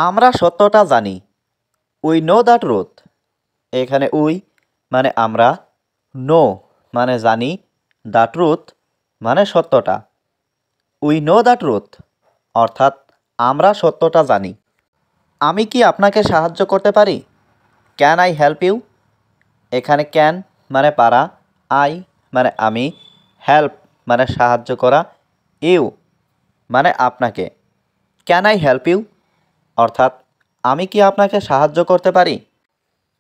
আমরা সত্যটা জানি। We know the truth. এখানে উই মানে আমরা, নো মানে জানি, দ্য ট্রুথ মানে সত্যটা। উই নো দ্য ট্রুথ অর্থাৎ আমরা সত্যটা জানি। আমি কি আপনাকে সাহায্য করতে পারি? Can I help you? এখানে ক্যান মানে পারা, আই মানে আমি, হেল্প মানে সাহায্য করা, ইউ মানে আপনাকে। ক্যান আই হেল্প ইউ অর্থাৎ আমি কি আপনাকে সাহায্য করতে পারি?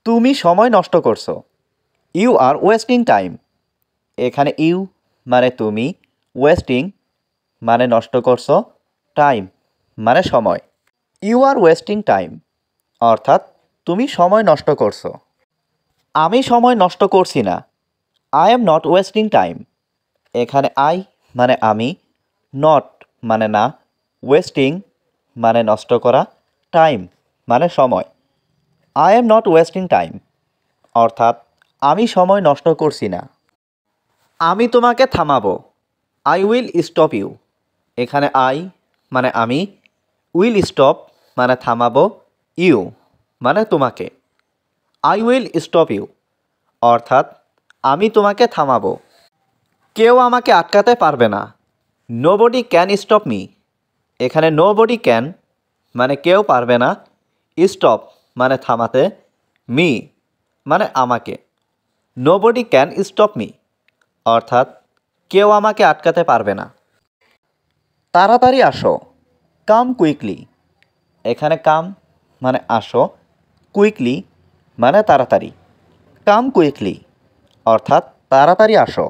তুমি সময় নষ্ট করছো। You are wasting time. এখানে ইউ মানে তুমি, ওয়েস্টিং মানে নষ্ট করছো, টাইম মানে সময়। ইউ আর ওয়েস্টিং টাইম অর্থাৎ তুমি সময় নষ্ট করছো। আমি সময় নষ্ট করছি না। I am not wasting time. এখানে আই মানে আমি, নট মানে না, ওয়েস্টিং মানে নষ্ট করা, টাইম মানে সময়। I am not wasting time অর্থাৎ আমি সময় নষ্ট করছি না। আমি তোমাকে থামাবো। I will stop you. এখানে আই মানে আমি, উইল স্টপ মানে থামাবো, ইউ মানে তোমাকে। আই উইল স্টপ ইউ অর্থাৎ আমি তোমাকে থামাবো। কেউ আমাকে আটকাতে পারবে না। Nobody can stop me. এখানে নোবডি ক্যান মানে কেউ পারবে না, স্টপ মানে থামাতে, মি মানে আমাকে। নোবডি ক্যান স্টপ মি অর্থাৎ কেউ আমাকে আটকাতে পারবে না। তাড়াতাড়ি আসো। Come quickly. এখানে কাম মানে আসো, কুইকলি মানে তাড়াতাড়ি। কাম কুইকলি অর্থাৎ তাড়াতাড়ি আসো।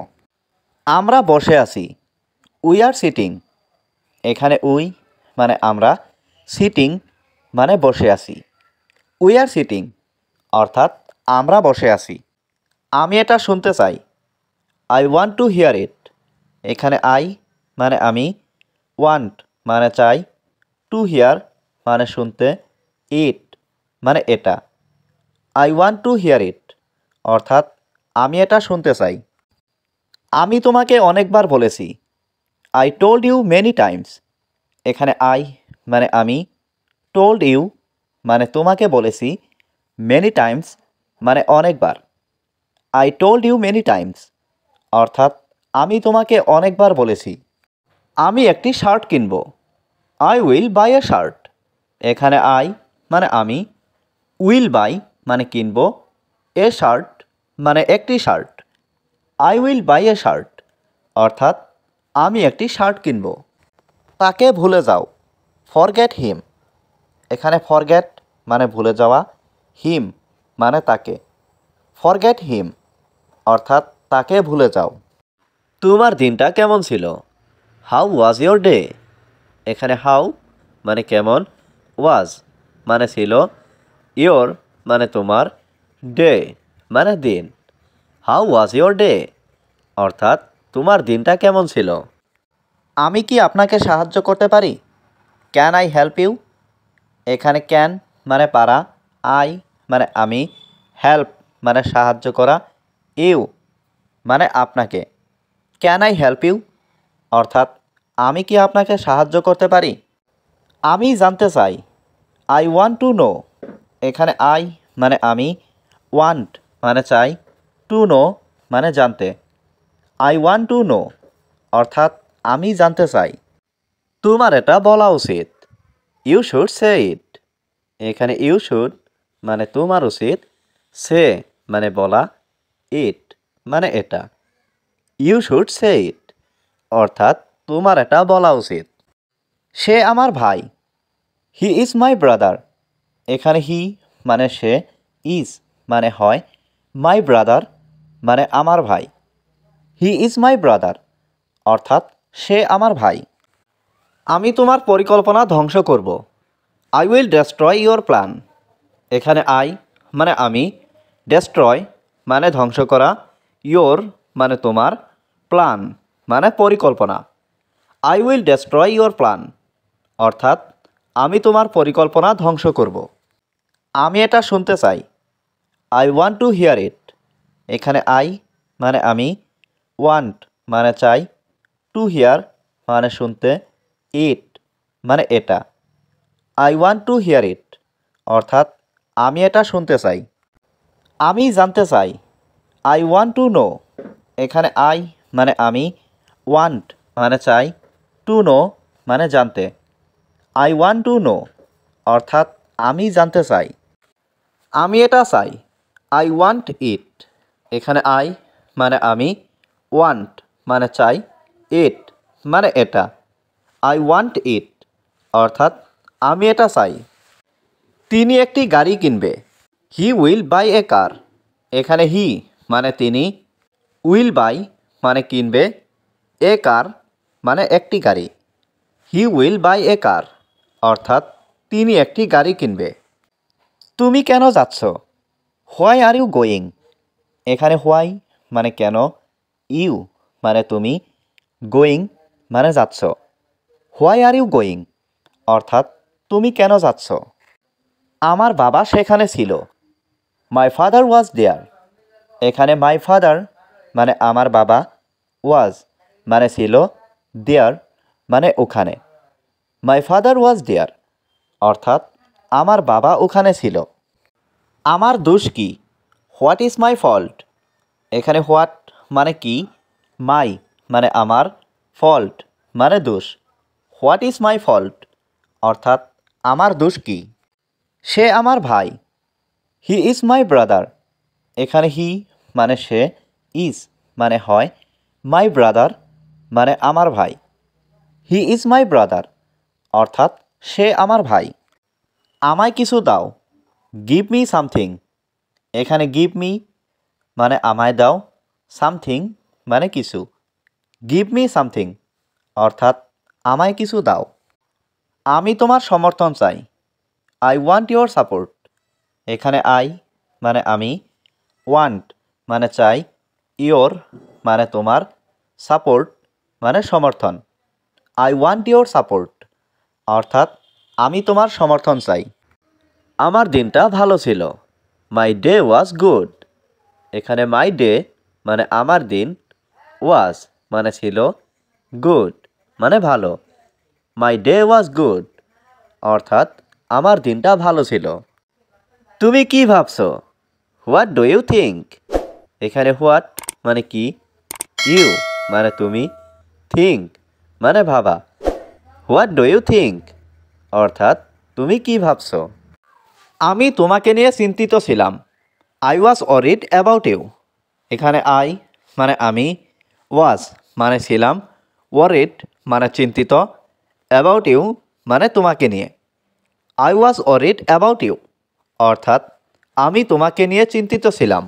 আমরা বসে আছি। We are sitting. এখানে উই মানে আমরা, সিটিং মানে বসে আছি। উই আর সিটিং অর্থাৎ আমরা বসে আছি। আমি এটা শুনতে চাই। আই ওয়ান্ট টু হিয়ার ইট। এখানে আই মানে আমি, ওয়ান্ট মানে চাই, টু হিয়ার মানে শুনতে, ইট মানে এটা। I want to hear it অর্থাৎ আমি এটা শুনতে চাই। আমি তোমাকে অনেকবার বলেছি। I told you many times. এখানে আই মানে আমি, টোল্ড ইউ মানে তোমাকে বলেছি, মেনি টাইমস মানে অনেকবার। I told you many times অর্থাৎ আমি তোমাকে অনেকবার বলেছি। আমি একটি শার্ট কিনব। I will buy a shirt. এখানে আই মানে আমি, উইল বাই মানে কিনব, এ শার্ট মানে একটি shirt. I will buy a shirt অর্থাৎ আমি একটি শার্ট কিনব। তাকে ভুলে যাও। Forget him. এখানে ফরগেট মানে ভুলে যাওয়া, হিম মানে তাকে। ফরগেট হিম অর্থাৎ তাকে ভুলে যাও। তোমার দিনটা কেমন ছিল? How was your day? এখানে হাউ মানে কেমন, ওয়াজ মানে ছিল, ইয়োর মানে তোমার, ডে মানে দিন। হাউ ওয়াজ ইয়োর ডে অর্থাৎ তোমার দিনটা কেমন ছিল? আমি কি আপনাকে সাহায্য করতে পারি? Can I help you? এখানে ক্যান মানে পারা, আই মানে আমি, হেল্প মানে সাহায্য করা, ইউ মানে আপনাকে। ক্যান আই হেল্প ইউ অর্থাৎ আমি কি আপনাকে সাহায্য করতে পারি? আমি জানতে চাই। I want to know. এখানে আই মানে আমি, ওয়ান্ট মানে চাই, টু নো মানে জানতে। আই ওয়ান্ট টু নো অর্থাৎ আমি জানতে চাই। তোমার এটা বলা উচিত। ইউ শুড সে ইট। এখানে ইউ শুড মানে তোমার উচিত, সে মানে বলা, ইট মানে এটা। ইউ শুড সে ইট অর্থাৎ তোমার এটা বলা উচিত। সে আমার ভাই। He is my brother. এখানে হি মানে সে, ইজ মানে হয়, মাই ব্রাদার মানে আমার ভাই। হি ইজ মাই ব্রাদার অর্থাৎ সে আমার ভাই। আমি তোমার পরিকল্পনা ধ্বংস করব। I will destroy your plan. এখানে আই মানে আমি, ডেস্ট্রয় মানে ধ্বংস করা, ইয়োর মানে তোমার, প্ল্যান মানে পরিকল্পনা। I will destroy your plan অর্থাৎ আমি তোমার পরিকল্পনা ধ্বংস করব। আমি এটা শুনতে চাই। আই ওয়ান্ট টু হিয়ার ইট। এখানে আই মানে আমি, ওয়ান্ট মানে চাই, টু হিয়ার মানে শুনতে, ইট মানে এটা। I want to hear it, অর্থাৎ আমি এটা শুনতে চাই। আমি জানতে চাই, আই ওয়ান্ট টু নো। এখানে আই মানে আমি, ওয়ান্ট মানে চাই, টু নো মানে জানতে। আই ওয়ান্ট টু নো অর্থাৎ আমি জানতে চাই। আমি এটা চাই, আই ওয়ান্ট ইট। এখানে আই মানে আমি, ওয়ান্ট মানে চাই, ইট মানে এটা। আই ওয়ান্ট ইট অর্থাৎ আমি এটা চাই। তিনি একটি গাড়ি কিনবে, হি উইল বাই এ কার। এখানে হি মানে তিনি, উইল বাই মানে কিনবে, এ কার মানে একটি গাড়ি। হি উইল বাই এ কার অর্থাৎ তিনি একটি গাড়ি কিনবে। তুমি কেন যাচ্ছ? Why are you going. এখানে হোয়াই মানে কেন, ইউ মানে তুমি, গোয়িং মানে যাচ্ছ। হোয়াই আর ইউ গোয়িং অর্থাৎ তুমি কেন যাচ্ছ? আমার বাবা সেখানে ছিল, মাই ফাদার ওয়াজ দেয়ার। এখানে মাই ফাদার মানে আমার বাবা, ওয়াজ মানে ছিল, দেয়ার মানে ওখানে। মাই ফাদার ওয়াজ দেয়ার অর্থাৎ আমার বাবা ওখানে ছিল। আমার দোষ কি? What is my fault. এখানে হোয়াট মানে কি, মাই মানে আমার, ফল্ট মানে দোষ। হোয়াট ইজ মাই ফল্ট অর্থাৎ আমার দোষ কি? সে আমার ভাই, হি ইজ মাই ব্রাদার। এখানে হি মানে সে, ইজ মানে হয়, মাই ব্রাদার মানে আমার ভাই। হি ইজ মাই ব্রাদার অর্থাৎ সে আমার ভাই। আমায় কিছু দাও, গিভ মি সামথিং। এখানে গিভ মি মানে আমায় দাও, সামথিং মানে কিছু। গিভ মি সামথিং অর্থাৎ আমায় কিছু দাও। আমি তোমার সমর্থন চাই, আই ওয়ান্ট ইয়োর সাপোর্ট। এখানে আই মানে আমি, ওয়ান্ট মানে চাই, ইয়োর মানে তোমার, সাপোর্ট মানে সমর্থন। আই ওয়ান্ট ইয়োর সাপোর্ট অর্থাৎ আমি তোমার সমর্থন চাই। আমার দিনটা ভালো ছিল, মাই ডে ওয়াজ গুড। এখানে মাই ডে মানে আমার দিন, ওয়াজ মানে ছিল, গুড মানে ভালো। মাই ডে ওয়াজ গুড অর্থাৎ আমার দিনটা ভালো ছিল। তুমি কি ভাবছো? What do you think. এখানে হোয়াট মানে কি, ইউ মানে তুমি, থিঙ্ক মানে ভাবা। হোয়াট ডু ইউ থিঙ্ক অর্থাৎ তুমি কি ভাবছো? আমি তোমাকে নিয়ে চিন্তিত ছিলাম, I was worried about you. এখানে আই মানে আমি, ওয়াজ মানে ছিলাম, ওয়ারিড মানে চিন্তিত, অ্যাবাউট ইউ মানে তোমাকে নিয়ে। I was worried about you অর্থাৎ আমি তোমাকে নিয়ে চিন্তিত ছিলাম।